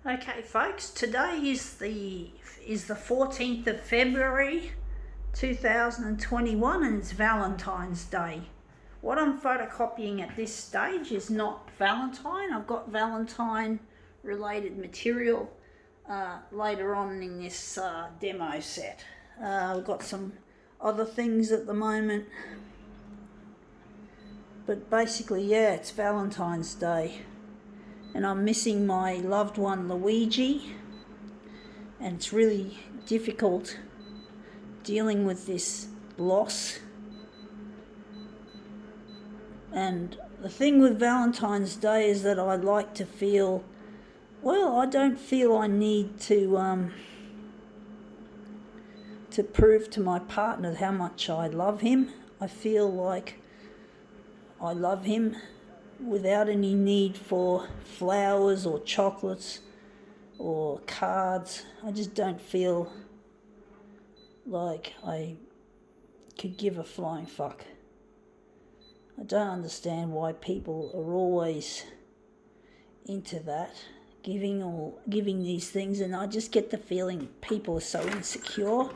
Okay, folks, today is the 14th of February 2021 and it's Valentine's Day. What I'm photocopying at this stage is not Valentine. I've got Valentine related material later on in this demo set. I've got some other things at the moment, but basically, yeah, it's Valentine's Day. And I'm missing my loved one Luigi, and it's really difficult dealing with this loss. And the thing with Valentine's Day is that I like to feel, well, I don't feel I need to prove to my partner how much I love him. I feel like I love him without any need for flowers or chocolates or cards. I just don't feel like I could give a flying fuck. I don't understand why people are always into that, giving these things, and I just get the feeling people are so insecure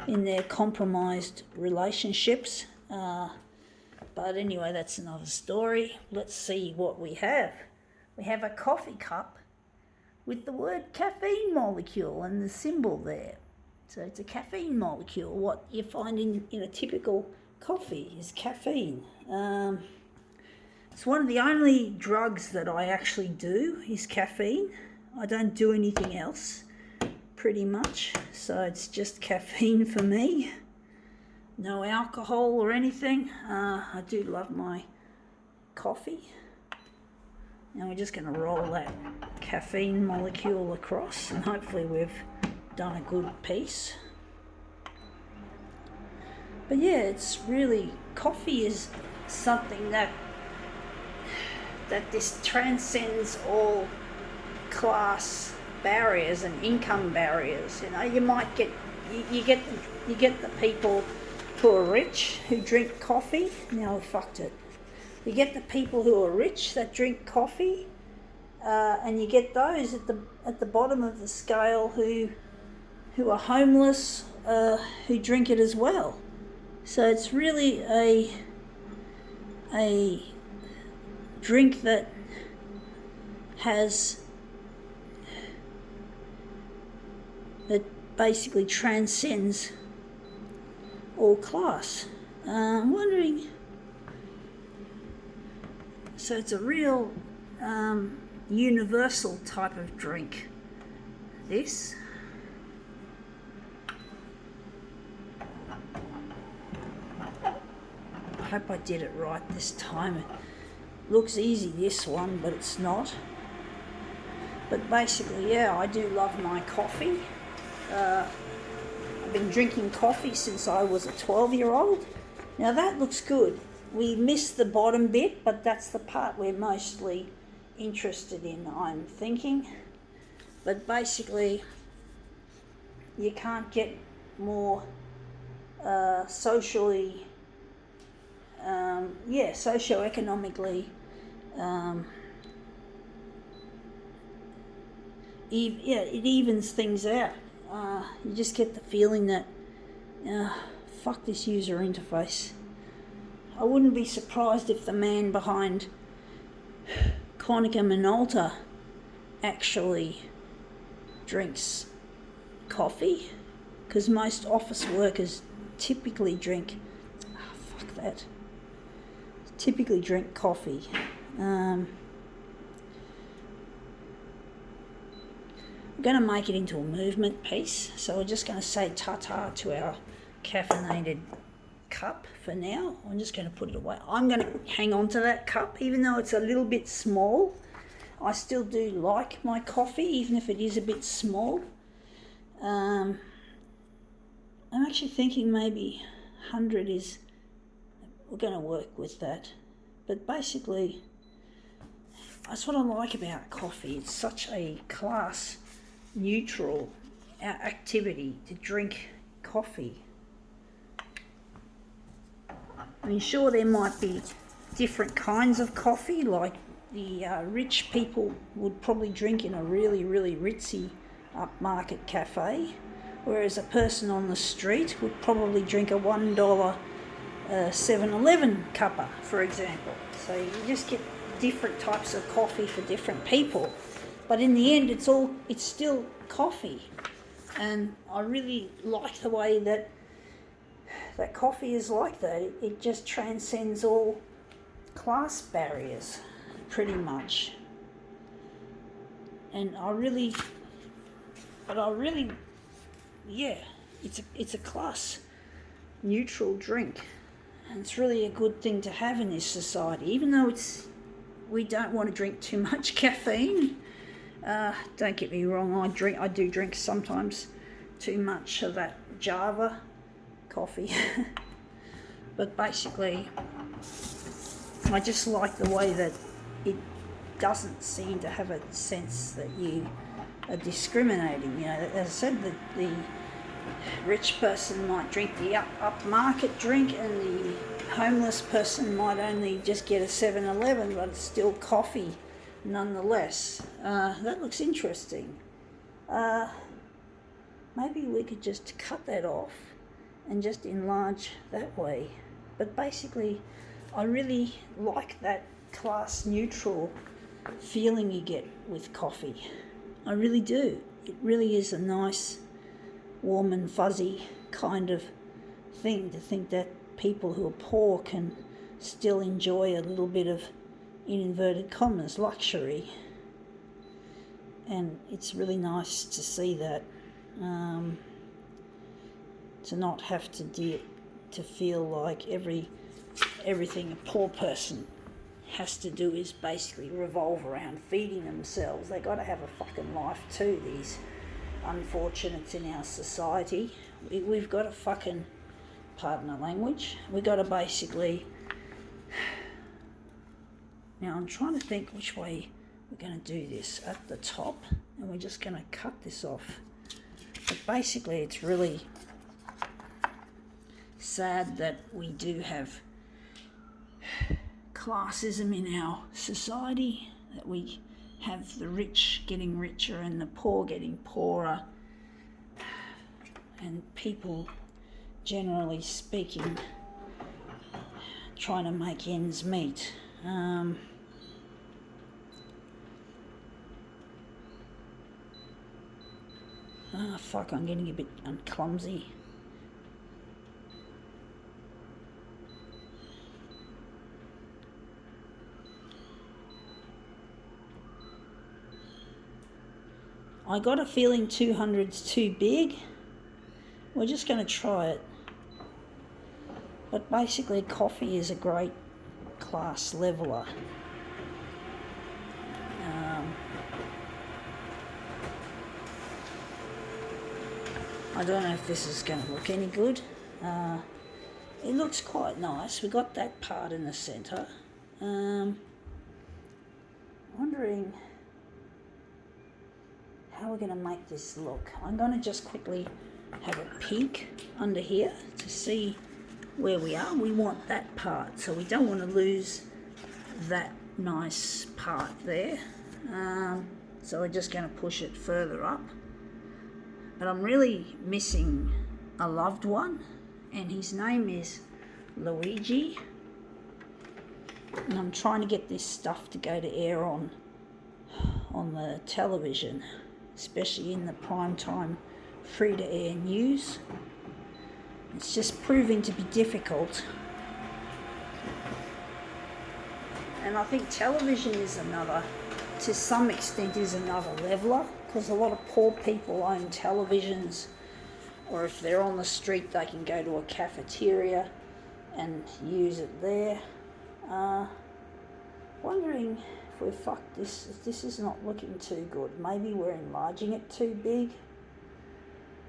in their compromised relationships. But anyway, that's another story. Let's see what we have. We have a coffee cup with the word caffeine molecule and the symbol there. So it's a caffeine molecule. What you find in a typical coffee is caffeine. It's one of the only drugs that I actually do is caffeine. I don't do anything else, pretty much. So it's just caffeine for me. No alcohol or anything. I do love my coffee. Now we're just going to roll that caffeine molecule across, and hopefully we've done a good piece. But yeah, it's really, coffee is something that this transcends all class barriers and income barriers. You know, you might get you get the people who are rich who drink coffee. Now we fucked it. You get the people who are rich that drink coffee, and you get those at the bottom of the scale who are homeless, who drink it as well. So it's really a drink that basically transcends all class. I'm wondering, so it's a real universal type of drink, this. I hope I did it right this time. It looks easy, this one, but it's not. But basically, yeah, I do love my coffee. I've been drinking coffee since I was a 12-year-old. Now that looks good. We missed the bottom bit, but that's the part we're mostly interested in, I'm thinking. But basically, you can't get more socioeconomically, it evens things out. You just get the feeling that, fuck this user interface. I wouldn't be surprised if the man behind Konica Minolta actually drinks coffee, because most office workers typically drink coffee. I'm going to make it into a movement piece, so we're just going to say ta-ta to our caffeinated cup for now. I'm just going to put it away. I'm going to hang on to that cup, even though it's a little bit small. I still do like my coffee, even if it is a bit small. I'm actually thinking maybe 100 is, we're going to work with that. But basically, that's what I like about coffee. It's such a class neutral activity to drink coffee. I mean, sure, there might be different kinds of coffee, like rich people would probably drink in a really, really ritzy upmarket cafe, whereas a person on the street would probably drink a $1 7-Eleven cuppa, for example. So you just get different types of coffee for different people, but in the end it's still coffee. And I really like the way that coffee is like that. It just transcends all class barriers, pretty much. And yeah, it's a class neutral drink, and it's really a good thing to have in this society, even though we don't want to drink too much caffeine. Don't get me wrong, I do drink sometimes too much of that Java coffee. But basically, I just like the way that it doesn't seem to have a sense that you are discriminating. You know, as I said, the rich person might drink the upmarket drink, and the homeless person might only just get a 7-Eleven, but it's still coffee nonetheless. That looks interesting. Maybe we could just cut that off and just enlarge that way. But basically, I really like that class neutral feeling you get with coffee. I really do. It really is a nice, warm and fuzzy kind of thing to think that people who are poor can still enjoy a little bit of, in inverted commas, luxury. And it's really nice to see that, to not have to feel like everything a poor person has to do is basically revolve around feeding themselves. They got to have a fucking life too, these unfortunates in our society. We've got to fucking, pardon the language, we've got to basically, now I'm trying to think which way we're going to do this. At the top, and we're just going to cut this off. But basically it's really sad that we do have classism in our society, that we have the rich getting richer and the poor getting poorer, and people, generally speaking, trying to make ends meet. I'm getting a bit clumsy. I got a feeling 200's too big. We're just going to try it. But basically, coffee is a great class leveler. I don't know if this is going to look any good. It looks quite nice. We got that part in the centre. Wondering how we're going to make this look. I'm going to just quickly have a peek under here to see where we are. We want that part, so we don't want to lose that nice part there. So we're just going to push it further up. But I'm really missing a loved one, and his name is Luigi. And I'm trying to get this stuff to go to air on the television, especially in the primetime free-to-air news. It's just proving to be difficult. And I think television is to some extent, is another leveler, because a lot of poor people own televisions, or if they're on the street, they can go to a cafeteria and use it there. Wondering if we fucked this. This is not looking too good. Maybe we're enlarging it too big.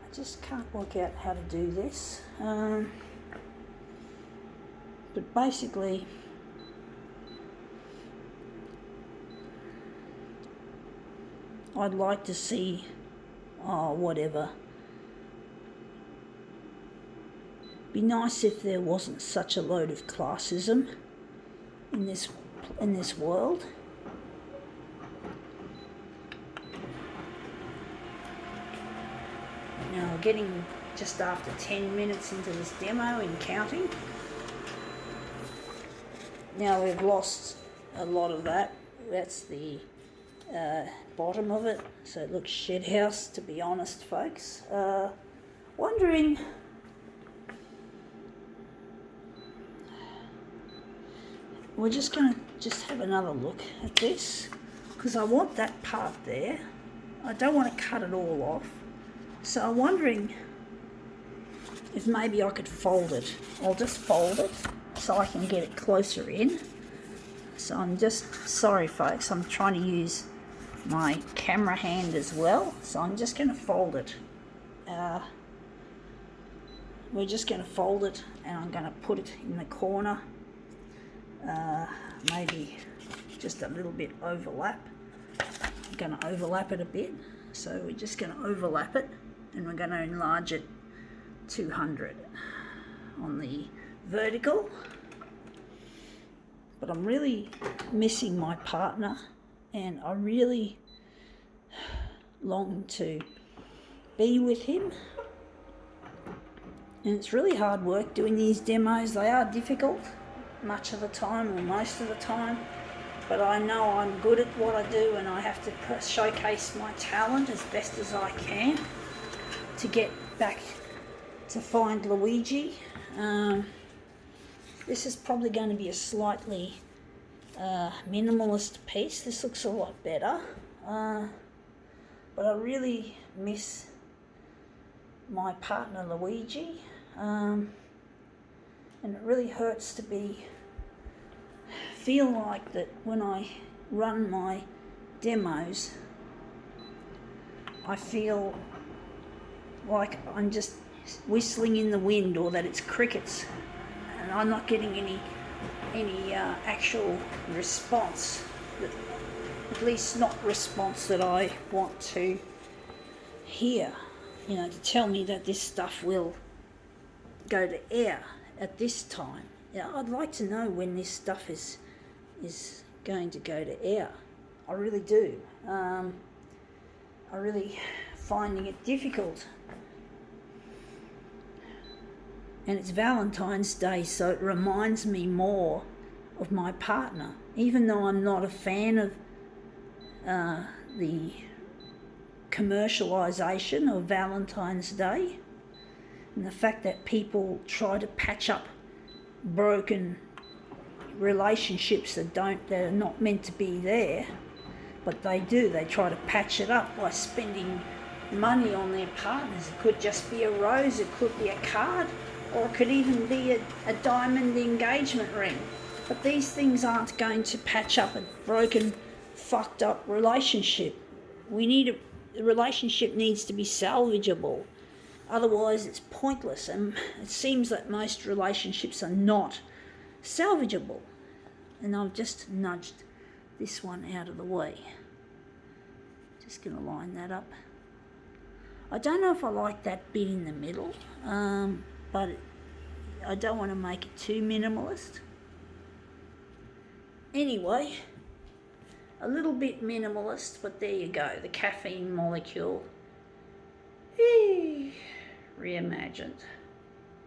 I just can't work out how to do this. But basically, I'd like to see, whatever. Be nice if there wasn't such a load of classism in this world. Now we're getting just after 10 minutes into this demo and counting. Now we've lost a lot of that. That's the bottom of it, so it looks shed house, to be honest, folks. Wondering, we're just going to have another look at this, because I want that part there. I don't want to cut it all off. So I'm wondering if maybe I could fold it. I'll just fold it so I can get it closer in. So I'm just, sorry folks, I'm trying to use my camera hand as well. So I'm just going to fold it. We're just going to fold it, and I'm going to put it in the corner. Maybe just a little bit overlap. I'm going to overlap it a bit. So we're just going to overlap it, and we're going to enlarge it 200 on the vertical. But I'm really missing my partner, and I really long to be with him. And it's really hard work doing these demos. They are difficult much of the time, or most of the time, but I know I'm good at what I do, and I have to showcase my talent as best as I can to get back to find Luigi. This is probably going to be a slightly minimalist piece. This looks a lot better, but I really miss my partner Luigi, and it really hurts to feel like that when I run my demos, I feel like I'm just whistling in the wind, or that it's crickets, and I'm not getting any actual response, at least not response that I want to hear, to tell me that this stuff will go to air at this time. I'd like to know when this stuff is going to go to air. I really do. I really finding it difficult. And it's Valentine's Day, so it reminds me more of my partner, even though I'm not a fan of the commercialisation of Valentine's Day, and the fact that people try to patch up broken relationships that are not meant to be there, but they do. They try to patch it up by spending money on their partners. It could just be a rose, it could be a card, or it could even be a diamond engagement ring. But these things aren't going to patch up a broken, fucked up relationship. The relationship needs to be salvageable. Otherwise it's pointless, and it seems that most relationships are not salvageable. And I've just nudged this one out of the way. Just going to line that up. I don't know if I like that bit in the middle, but I don't want to make it too minimalist. Anyway, a little bit minimalist, but there you go. The caffeine molecule reimagined.